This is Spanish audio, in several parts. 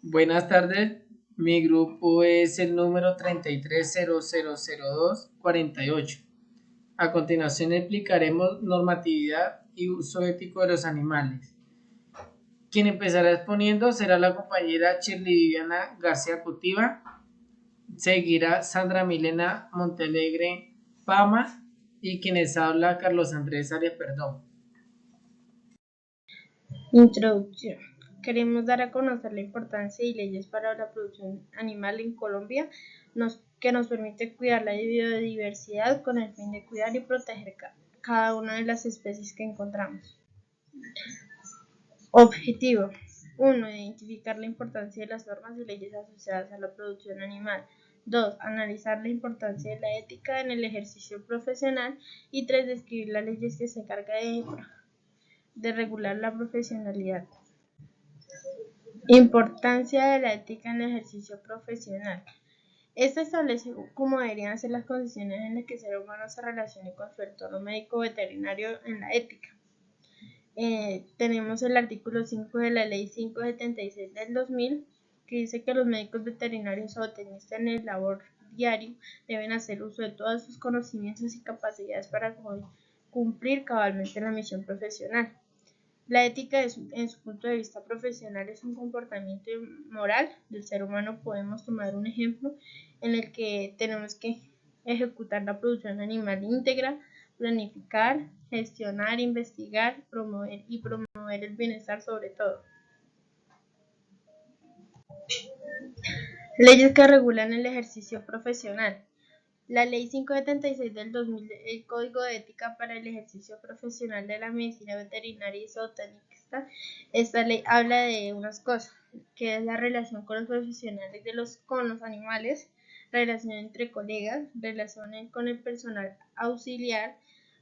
Buenas tardes, mi grupo es el número 33000248. A continuación explicaremos normatividad y uso ético de los animales. Quien empezará exponiendo será la compañera Shirley Viviana García Cutiva, seguirá Sandra Milena Montealegre Pama y quienes habla Carlos Andrés Arias Perdón. Introducción. Queremos dar a conocer la importancia y leyes para la producción animal en Colombia, que nos permite cuidar la biodiversidad con el fin de cuidar y proteger cada una de las especies que encontramos. Objetivo. 1. Identificar la importancia de las normas y leyes asociadas a la producción animal. 2. Analizar la importancia de la ética en el ejercicio profesional. Y 3. Describir las leyes que se encargan de regular la profesionalidad. Importancia de la ética en el ejercicio profesional. Esta establece cómo deberían ser las condiciones en las que el ser humano se relacione con su entorno médico veterinario en la ética. Tenemos el artículo 5 de la Ley 576 del 2000, que dice que los médicos veterinarios o veterinistas en el labor diario deben hacer uso de todos sus conocimientos y capacidades para cumplir cabalmente la misión profesional. La ética, en su punto de vista profesional, es un comportamiento moral del ser humano. Podemos tomar un ejemplo en el que tenemos que ejecutar la producción animal íntegra, planificar, gestionar, investigar, promover el bienestar sobre todo. Leyes que regulan el ejercicio profesional. La Ley 576 del 2000, el Código de Ética para el Ejercicio Profesional de la Medicina Veterinaria y Zootecnista. Esta ley habla de unas cosas, que es la relación con los profesionales con los animales, relación entre colegas, relaciones con el personal auxiliar,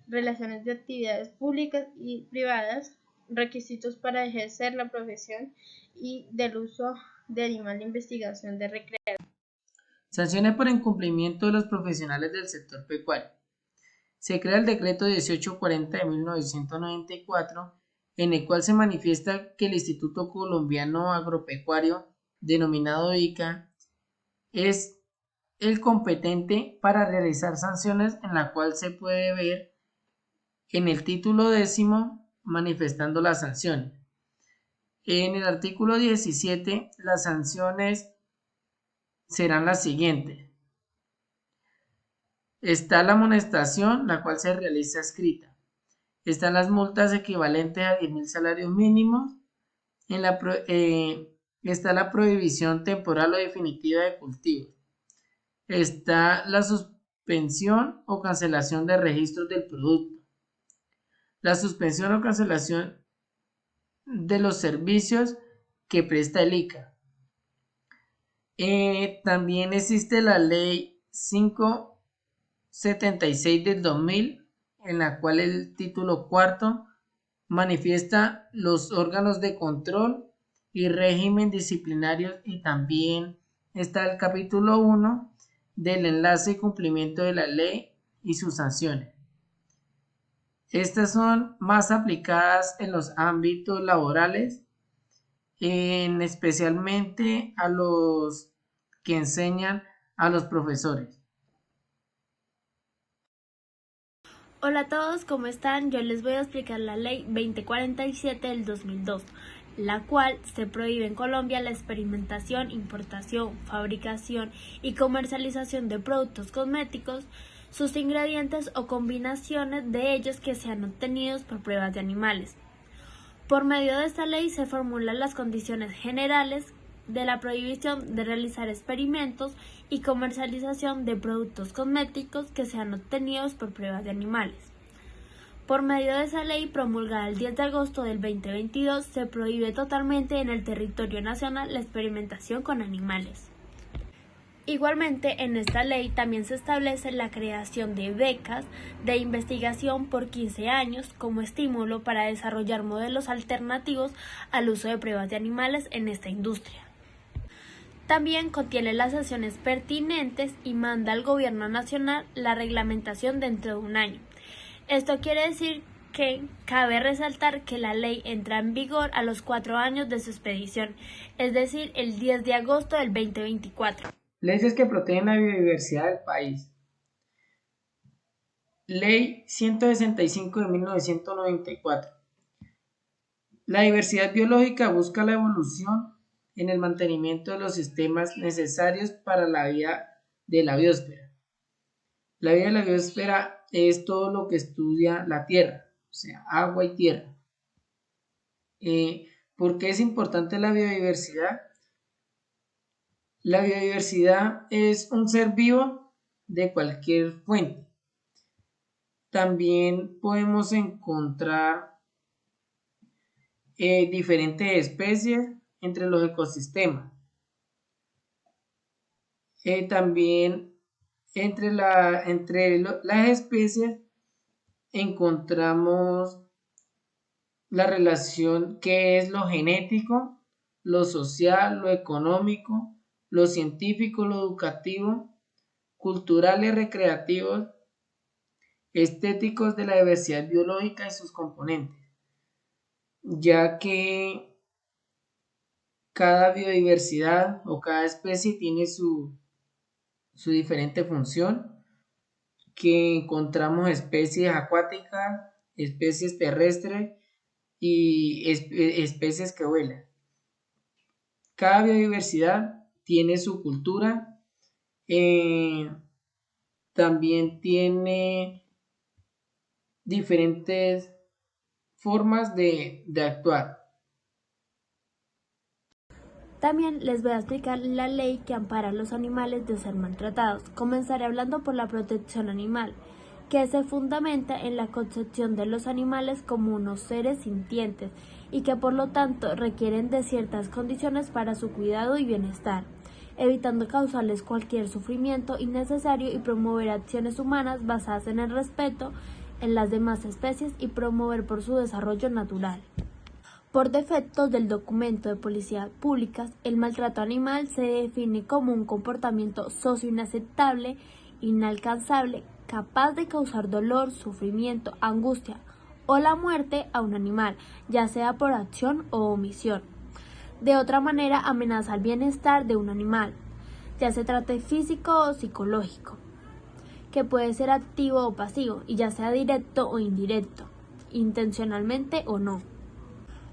relaciones de actividades públicas y privadas, requisitos para ejercer la profesión y del uso de animal de investigación de recreación. Sanciones por incumplimiento de los profesionales del sector pecuario. Se crea el decreto 1840 de 1994, en el cual se manifiesta que el Instituto Colombiano Agropecuario, denominado ICA, es el competente para realizar sanciones, en la cual se puede ver en el título 10 manifestando las sanciones. En el artículo 17, las sanciones serán las siguientes. Está la amonestación, la cual se realiza escrita. Están las multas equivalentes a 10.000 salarios mínimos. Está la prohibición temporal o definitiva de cultivos. Está la suspensión o cancelación de registros del producto. La suspensión o cancelación de los servicios que presta el ICA. También existe la ley 576 del 2000, en la cual el título cuarto manifiesta los órganos de control y régimen disciplinario, y también está el capítulo 1 del enlace y cumplimiento de la ley y sus sanciones. Estas son más aplicadas en los ámbitos laborales, especialmente a los que enseñan a los profesores. Hola a todos, ¿cómo están? Yo les voy a explicar la ley 2047 del 2002, la cual se prohíbe en Colombia la experimentación, importación, fabricación y comercialización de productos cosméticos, sus ingredientes o combinaciones de ellos que sean obtenidos por pruebas de animales. Por medio de esta ley se formulan las condiciones generales de la prohibición de realizar experimentos y comercialización de productos cosméticos que sean obtenidos por pruebas de animales. Por medio de esa ley promulgada el 10 de agosto del 2022 se prohíbe totalmente en el territorio nacional la experimentación con animales. Igualmente, en esta ley también se establece la creación de becas de investigación por 15 años como estímulo para desarrollar modelos alternativos al uso de pruebas de animales en esta industria. También contiene las acciones pertinentes y manda al Gobierno Nacional la reglamentación dentro de un año. Esto quiere decir que cabe resaltar que la ley entra en vigor a los 4 años de su expedición, es decir, el 10 de agosto del 2024. Leyes que protegen la biodiversidad del país. Ley 165 de 1994. La diversidad biológica busca la evolución en el mantenimiento de los sistemas necesarios para la vida de la biosfera. La vida de la biosfera es todo lo que estudia la Tierra, o sea, agua y tierra. ¿Por qué es importante la biodiversidad? La biodiversidad es un ser vivo de cualquier fuente. También podemos encontrar diferentes especies entre los ecosistemas. También entre las especies encontramos la relación que es lo genético, lo social, lo económico, lo científico, lo educativo, culturales, recreativos, estéticos de la diversidad biológica y sus componentes, ya que cada biodiversidad o cada especie tiene su diferente función, que encontramos especies acuáticas, especies terrestres y especies que vuelan. Cada biodiversidad tiene su cultura, también tiene diferentes formas de actuar. También les voy a explicar la ley que ampara a los animales de ser maltratados. Comenzaré hablando por la protección animal, que se fundamenta en la concepción de los animales como unos seres sintientes y que por lo tanto requieren de ciertas condiciones para su cuidado y bienestar, evitando causarles cualquier sufrimiento innecesario y promover acciones humanas basadas en el respeto en las demás especies y promover por su desarrollo natural. Por defectos del documento de políticas públicas, el maltrato animal se define como un comportamiento socio-inaceptable, inalcanzable, capaz de causar dolor, sufrimiento, angustia o la muerte a un animal, ya sea por acción o omisión. De otra manera, amenaza el bienestar de un animal, ya se trate físico o psicológico, que puede ser activo o pasivo, y ya sea directo o indirecto, intencionalmente o no.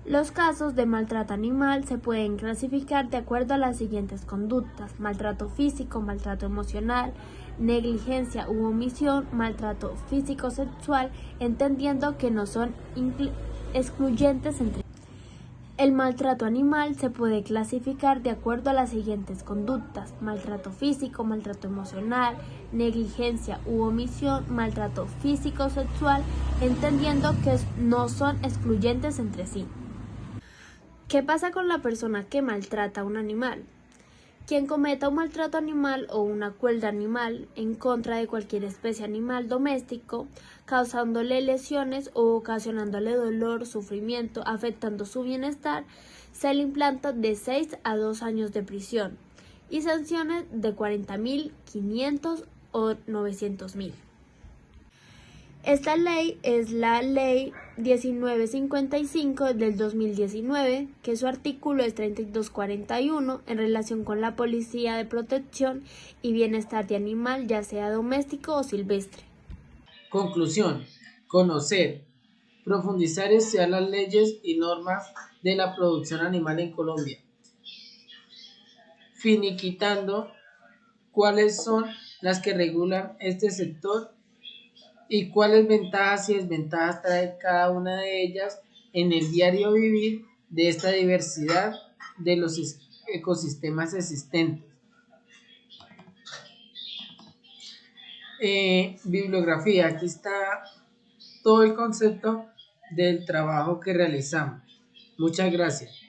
Los casos de maltrato animal se pueden clasificar de acuerdo a las siguientes conductas: maltrato físico, maltrato emocional, negligencia u omisión, maltrato físico-sexual, entendiendo que no son excluyentes entre sí. El maltrato animal se puede clasificar de acuerdo a las siguientes conductas: maltrato físico, maltrato emocional, negligencia u omisión, maltrato físico-sexual, entendiendo que no son excluyentes entre sí. ¿Qué pasa con la persona que maltrata a un animal? Quien cometa un maltrato animal o una crueldad animal en contra de cualquier especie animal doméstico, causándole lesiones o ocasionándole dolor, sufrimiento, afectando su bienestar, se le implanta de 6 a 2 años de prisión y sanciones de 40.000, 500 o 900.000. Esta ley es la Ley 1955 del 2019, que su artículo es 3241 en relación con la policía de protección y bienestar de animal, ya sea doméstico o silvestre. Conclusión: conocer, profundizar y estudiar las leyes y normas de la producción animal en Colombia, finiquitando cuáles son las que regulan este sector y cuáles ventajas y desventajas trae cada una de ellas en el diario vivir de esta diversidad de los ecosistemas existentes. Bibliografía: aquí está todo el concepto del trabajo que realizamos. Muchas gracias.